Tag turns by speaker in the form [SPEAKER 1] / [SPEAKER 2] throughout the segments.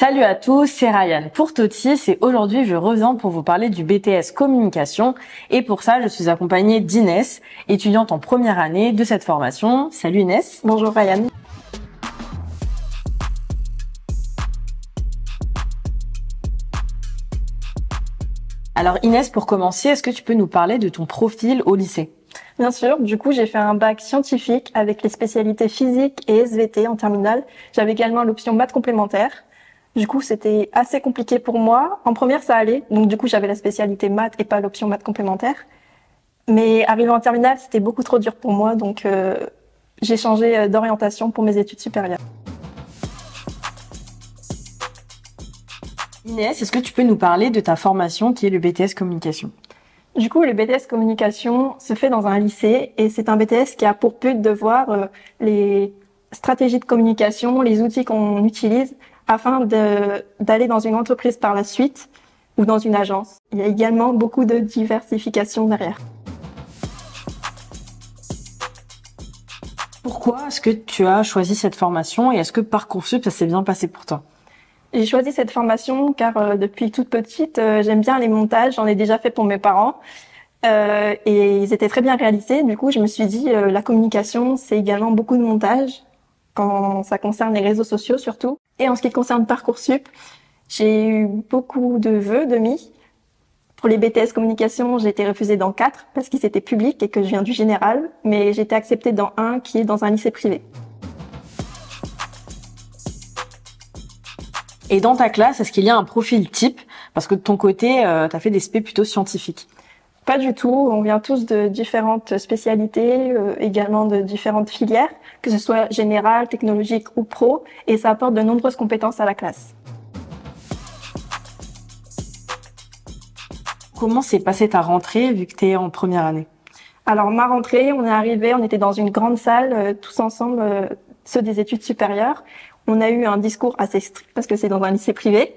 [SPEAKER 1] Salut à tous, c'est Ryan pour Totis et aujourd'hui je reviens pour vous parler du BTS Communication et pour ça je suis accompagnée d'Inès, étudiante en première année de cette formation. Salut Inès.
[SPEAKER 2] Bonjour Ryan.
[SPEAKER 1] Alors Inès, pour commencer, est-ce que tu peux nous parler de ton profil au lycée ?
[SPEAKER 2] Bien sûr, du coup j'ai fait un bac scientifique avec les spécialités physique et SVT en terminale. J'avais également l'option maths complémentaire. Du coup c'était assez compliqué pour moi. En première ça allait, donc du coup j'avais la spécialité maths et pas l'option maths complémentaire. Mais arrivé en terminale c'était beaucoup trop dur pour moi, donc j'ai changé d'orientation pour mes études supérieures.
[SPEAKER 1] Inès, est-ce que tu peux nous parler de ta formation qui est le BTS Communication ?
[SPEAKER 2] Du coup, le BTS Communication se fait dans un lycée et c'est un BTS qui a pour but de voir les stratégies de communication, les outils qu'on utilise afin d'aller dans une entreprise par la suite ou dans une agence. Il y a également beaucoup de diversification derrière.
[SPEAKER 1] Pourquoi est-ce que tu as choisi cette formation et est-ce que Parcoursup, ça s'est bien passé pour toi ?
[SPEAKER 2] J'ai choisi cette formation car depuis toute petite, j'aime bien les montages. J'en ai déjà fait pour mes parents et ils étaient très bien réalisés. Du coup, je me suis dit, la communication, c'est également beaucoup de montage quand ça concerne les réseaux sociaux surtout. Et en ce qui concerne Parcoursup, j'ai eu beaucoup de vœux de mis. Pour les BTS Communication, j'ai été refusée dans 4 parce qu'ils étaient publics et que je viens du général, mais j'ai été acceptée dans un qui est dans un lycée privé.
[SPEAKER 1] Et dans ta classe, est-ce qu'il y a un profil type ? Parce que de ton côté, tu as fait des spé plutôt scientifiques.
[SPEAKER 2] Pas du tout. On vient tous de différentes spécialités, également de différentes filières, que ce soit générale, technologique ou pro, et ça apporte de nombreuses compétences à la classe.
[SPEAKER 1] Comment s'est passée ta rentrée vu que tu es en première année ?
[SPEAKER 2] Alors ma rentrée, on est arrivé, on était dans une grande salle, tous ensemble, ceux des études supérieures. On a eu un discours assez strict parce que c'est dans un lycée privé.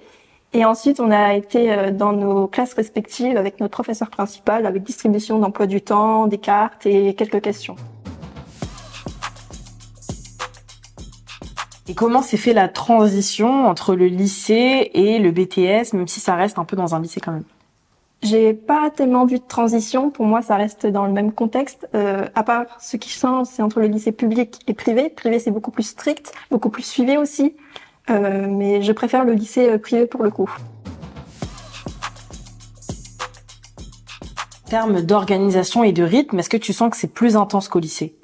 [SPEAKER 2] Et ensuite, on a été dans nos classes respectives avec notre professeur principal, avec distribution d'emploi du temps, des cartes et quelques questions.
[SPEAKER 1] Et comment s'est fait la transition entre le lycée et le BTS, même si ça reste un peu dans un lycée quand même ?
[SPEAKER 2] J'ai pas tellement vu de transition. Pour moi, ça reste dans le même contexte. À part ce qui change, c'est entre le lycée public et privé. Privé, c'est beaucoup plus strict, beaucoup plus suivi aussi. Mais je préfère le lycée privé pour le coup.
[SPEAKER 1] En termes d'organisation et de rythme, est-ce que tu sens que c'est plus intense qu'au lycée ?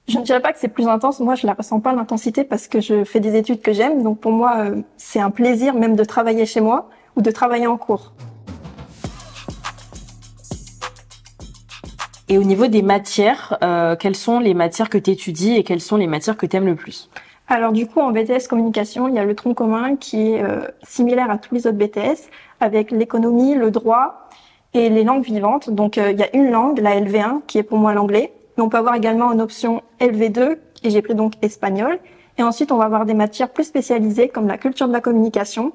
[SPEAKER 2] Je ne dirais pas que c'est plus intense. Moi, je la ressens pas l'intensité parce que je fais des études que j'aime. Donc pour moi, c'est un plaisir même de travailler chez moi ou de travailler en cours.
[SPEAKER 1] Et au niveau des matières, quelles sont les matières que tu étudies et quelles sont les matières que tu aimes le plus ?
[SPEAKER 2] Alors du coup, en BTS Communication, il y a le tronc commun qui est similaire à tous les autres BTS, avec l'économie, le droit et les langues vivantes. Donc il y a une langue, la LV1, qui est pour moi l'anglais. Mais on peut avoir également une option LV2, et j'ai pris donc espagnol. Et ensuite, on va avoir des matières plus spécialisées, comme la culture de la communication,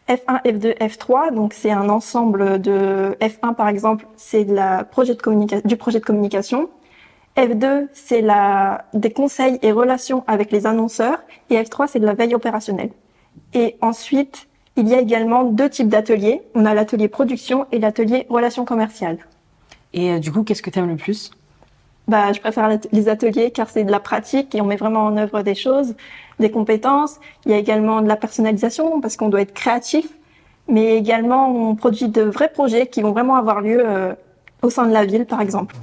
[SPEAKER 2] F1, F2, F3, donc c'est un ensemble de F1 par exemple, c'est du projet de communication. F2, c'est des conseils et relations avec les annonceurs et F3, c'est de la veille opérationnelle. Et ensuite, il y a également 2 types d'ateliers. On a l'atelier production et l'atelier relations commerciales.
[SPEAKER 1] Et du coup, qu'est-ce que tu aimes le plus ?
[SPEAKER 2] Je préfère les ateliers car c'est de la pratique et on met vraiment en œuvre des choses, des compétences. Il y a également de la personnalisation parce qu'on doit être créatif, mais également on produit de vrais projets qui vont vraiment avoir lieu au sein de la ville, par exemple.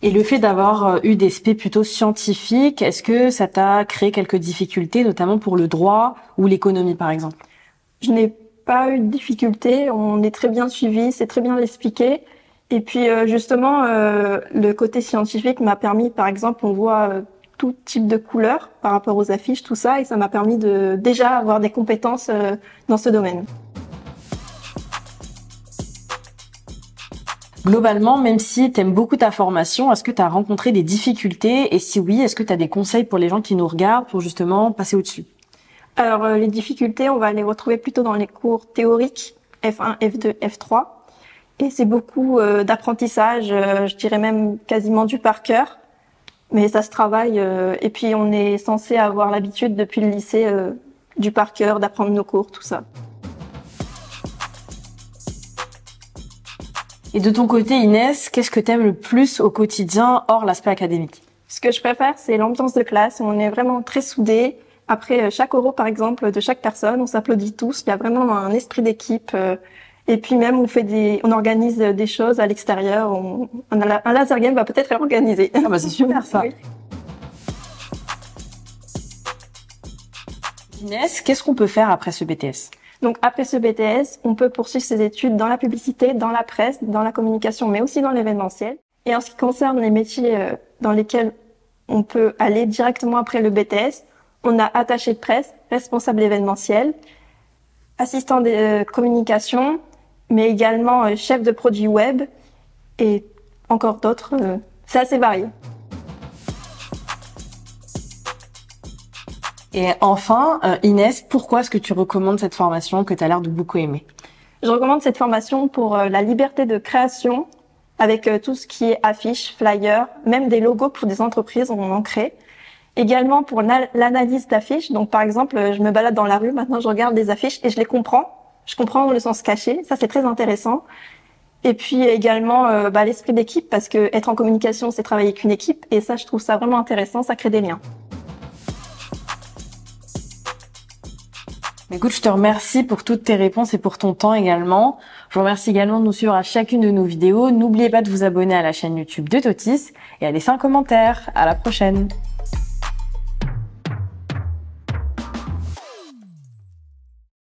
[SPEAKER 1] Et le fait d'avoir eu des spé plutôt scientifiques, est-ce que ça t'a créé quelques difficultés, notamment pour le droit ou l'économie, par exemple ?
[SPEAKER 2] Je n'ai pas eu de difficultés, on est très bien suivi, c'est très bien expliqué. Et puis justement, le côté scientifique m'a permis, par exemple, on voit tout type de couleurs par rapport aux affiches, tout ça, et ça m'a permis de déjà avoir des compétences dans ce domaine.
[SPEAKER 1] Globalement, même si tu aimes beaucoup ta formation, est-ce que tu as rencontré des difficultés ? Et si oui, est-ce que tu as des conseils pour les gens qui nous regardent pour justement passer au-dessus ?
[SPEAKER 2] Alors les difficultés, on va les retrouver plutôt dans les cours théoriques, F1, F2, F3. Et c'est beaucoup d'apprentissage, je dirais même quasiment du par cœur. mais ça se travaille. Et puis on est censé avoir l'habitude depuis le lycée du par cœur, d'apprendre nos cours, tout ça.
[SPEAKER 1] Et de ton côté, Inès, qu'est-ce que t'aimes le plus au quotidien hors l'aspect académique?
[SPEAKER 2] Ce que je préfère, c'est l'ambiance de classe. On est vraiment très soudés. Après chaque euro, par exemple, de chaque personne, on s'applaudit tous. Il y a vraiment un esprit d'équipe. Et puis même, on organise des choses à l'extérieur. Un laser game va peut-être être organisé.
[SPEAKER 1] Ah bah c'est super ça.
[SPEAKER 2] Oui.
[SPEAKER 1] Inès, qu'est-ce qu'on peut faire après ce BTS?
[SPEAKER 2] Donc après ce BTS, on peut poursuivre ses études dans la publicité, dans la presse, dans la communication, mais aussi dans l'événementiel. Et en ce qui concerne les métiers dans lesquels on peut aller directement après le BTS, on a attaché de presse, responsable événementiel, assistant de communication, mais également chef de produit web et encore d'autres. C'est assez varié.
[SPEAKER 1] Et enfin, Inès, pourquoi est-ce que tu recommandes cette formation que tu as l'air de beaucoup aimer?
[SPEAKER 2] Je recommande cette formation pour la liberté de création, avec tout ce qui est affiches, flyers, même des logos pour des entreprises, on en crée. Également pour l'analyse d'affiches. Donc par exemple, je me balade dans la rue, maintenant je regarde des affiches et je les comprends. Je comprends le sens caché, ça c'est très intéressant. Et puis également l'esprit d'équipe, parce que être en communication, c'est travailler avec une équipe. Et ça, je trouve ça vraiment intéressant, ça crée des liens.
[SPEAKER 1] Écoute, je te remercie pour toutes tes réponses et pour ton temps également. Je vous remercie également de nous suivre à chacune de nos vidéos. N'oubliez pas de vous abonner à la chaîne YouTube de Totis et à laisser un commentaire. À la prochaine.